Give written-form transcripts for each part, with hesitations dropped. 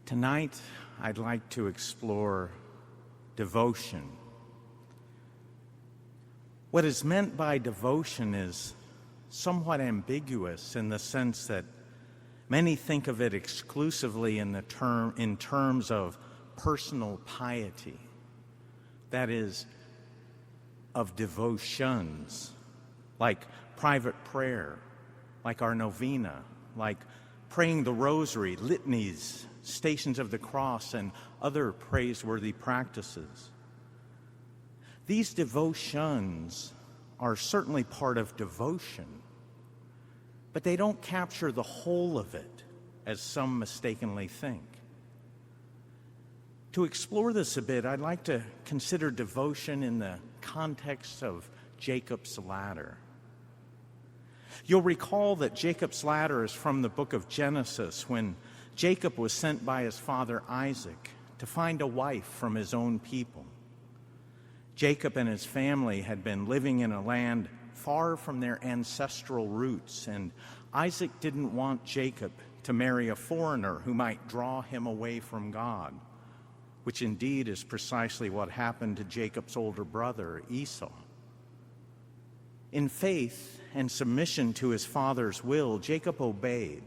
Tonight, I'd like to explore devotion. What is meant by devotion is somewhat ambiguous in the sense that many think of it exclusively in terms of personal piety, that is, of devotions, like private prayer, like our novena, like praying the rosary, litanies, Stations of the Cross, and other praiseworthy practices. These devotions are certainly part of devotion, but they don't capture the whole of it, as some mistakenly think. To explore this a bit, I'd like to consider devotion in the context of Jacob's ladder. You'll recall that Jacob's ladder is from the book of Genesis, when Jacob was sent by his father Isaac to find a wife from his own people. Jacob and his family had been living in a land far from their ancestral roots, and Isaac didn't want Jacob to marry a foreigner who might draw him away from God, which indeed is precisely what happened to Jacob's older brother, Esau. In faith and submission to his father's will, Jacob obeyed.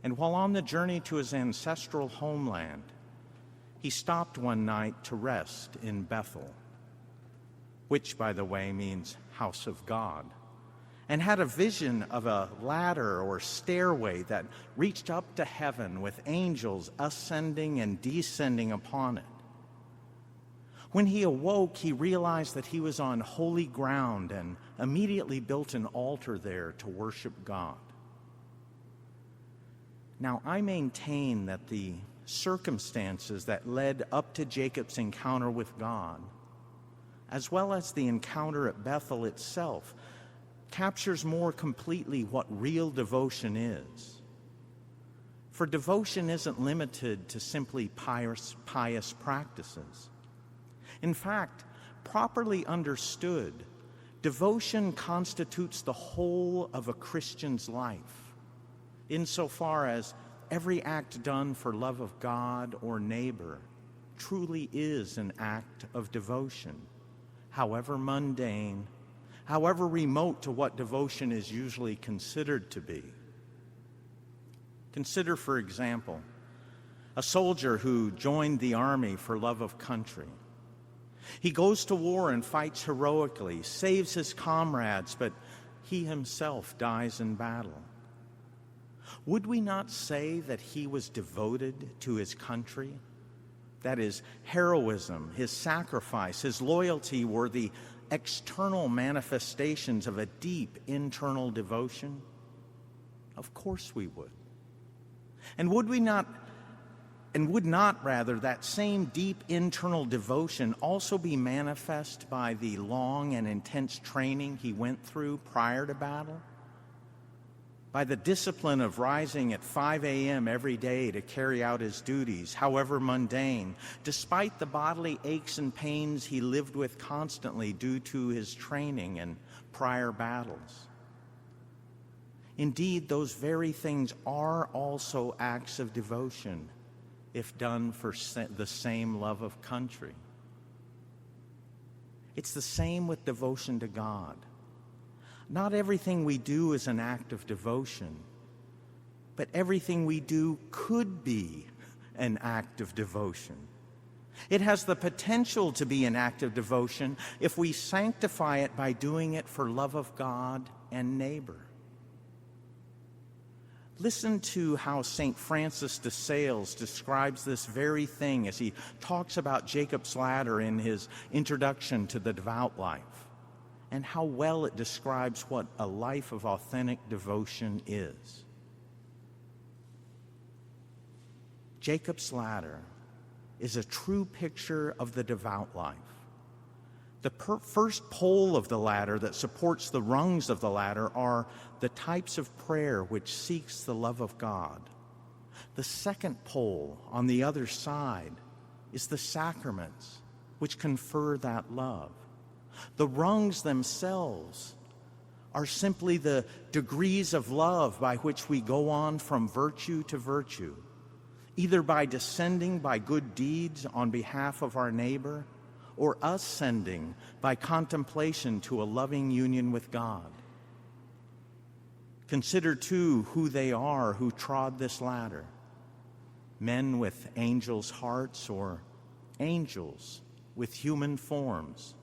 And while on the journey to his ancestral homeland, he stopped one night to rest in Bethel, which, by the way, means house of God, and had a vision of a ladder or stairway that reached up to heaven with angels ascending and descending upon it. When he awoke, he realized that he was on holy ground and immediately built an altar there to worship God. Now, I maintain that the circumstances that led up to Jacob's encounter with God, as well as the encounter at Bethel itself, captures more completely what real devotion is. For devotion isn't limited to simply pious practices. In fact, properly understood, devotion constitutes the whole of a Christian's life, insofar as every act done for love of God or neighbor truly is an act of devotion, however mundane, however remote to what devotion is usually considered to be. Consider, for example, a soldier who joined the army for love of country. He goes to war and fights heroically, saves his comrades, but he himself dies in battle. Would we not say that he was devoted to his country? That his heroism, his sacrifice, his loyalty were the external manifestations of a deep internal devotion? Of course we would. And would not that same deep internal devotion also be manifest by the long and intense training he went through prior to battle? By the discipline of rising at 5 a.m. every day to carry out his duties, however mundane, despite the bodily aches and pains he lived with constantly due to his training and prior battles. Indeed, those very things are also acts of devotion, if done for the same love of country. It's the same with devotion to God. Not everything we do is an act of devotion, but everything we do could be an act of devotion. It has the potential to be an act of devotion if we sanctify it by doing it for love of God and neighbor. Listen to how St. Francis de Sales describes this very thing as he talks about Jacob's ladder in his introduction to the devout life, and how well it describes what a life of authentic devotion is. Jacob's ladder is a true picture of the devout life. The first pole of the ladder that supports the rungs of the ladder are the types of prayer which seeks the love of God. The second pole on the other side is the sacraments which confer that love. The rungs themselves are simply the degrees of love by which we go on from virtue to virtue, either by descending by good deeds on behalf of our neighbor, or ascending by contemplation to a loving union with God. Consider, too, who they are who trod this ladder. Men with angels' hearts or angels with human forms.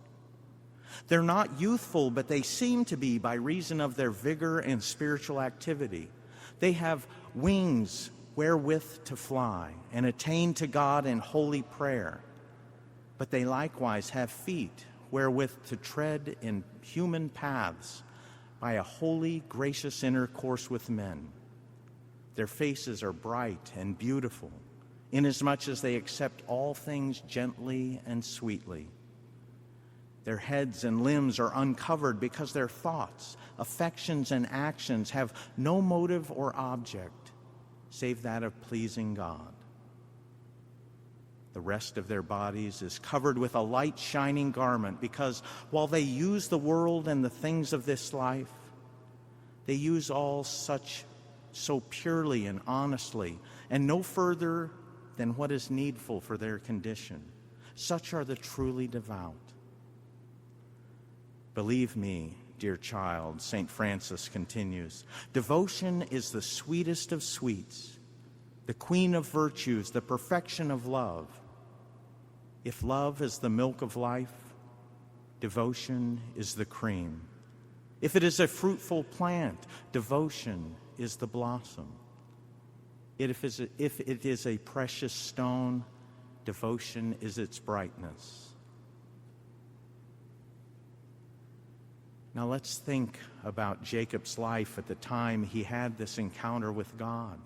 They're not youthful, but they seem to be by reason of their vigor and spiritual activity. They have wings wherewith to fly and attain to God in holy prayer. But they likewise have feet wherewith to tread in human paths by a holy, gracious intercourse with men. Their faces are bright and beautiful, inasmuch as they accept all things gently and sweetly. Their heads and limbs are uncovered because their thoughts, affections, and actions have no motive or object save that of pleasing God. The rest of their bodies is covered with a light shining garment because while they use the world and the things of this life, they use all such so purely and honestly and no further than what is needful for their condition. Such are the truly devout. Believe me, dear child, St. Francis continues, devotion is the sweetest of sweets, the queen of virtues, the perfection of love. If love is the milk of life, devotion is the cream. If it is a fruitful plant, devotion is the blossom. If it is a precious stone, devotion is its brightness. Now let's think about Jacob's life at the time he had this encounter with God.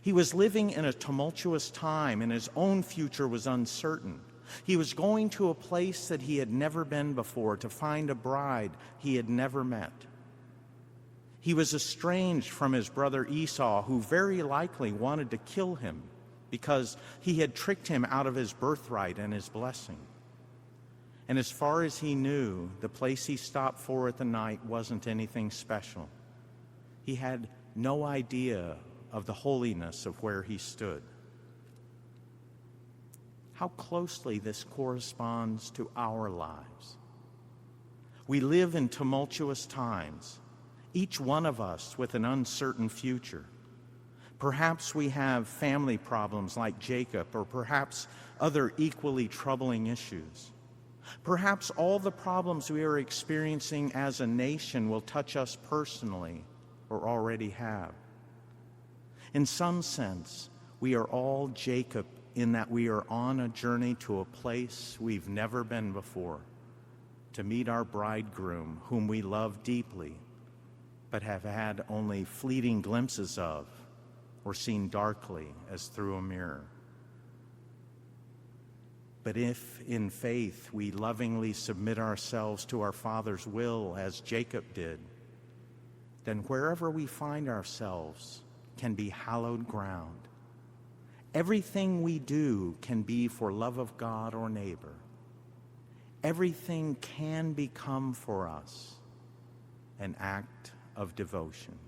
He was living in a tumultuous time, and his own future was uncertain. He was going to a place that he had never been before to find a bride he had never met. He was estranged from his brother Esau, who very likely wanted to kill him because he had tricked him out of his birthright and his blessing. And as far as he knew, the place he stopped for at the night wasn't anything special. He had no idea of the holiness of where he stood. How closely this corresponds to our lives. We live in tumultuous times, each one of us with an uncertain future. Perhaps we have family problems like Jacob, or perhaps other equally troubling issues. Perhaps all the problems we are experiencing as a nation will touch us personally, or already have. In some sense, we are all Jacob in that we are on a journey to a place we've never been before, to meet our bridegroom, whom we love deeply, but have had only fleeting glimpses of, or seen darkly as through a mirror. But if in faith we lovingly submit ourselves to our Father's will as Jacob did, then wherever we find ourselves can be hallowed ground. Everything we do can be for love of God or neighbor. Everything can become for us an act of devotion.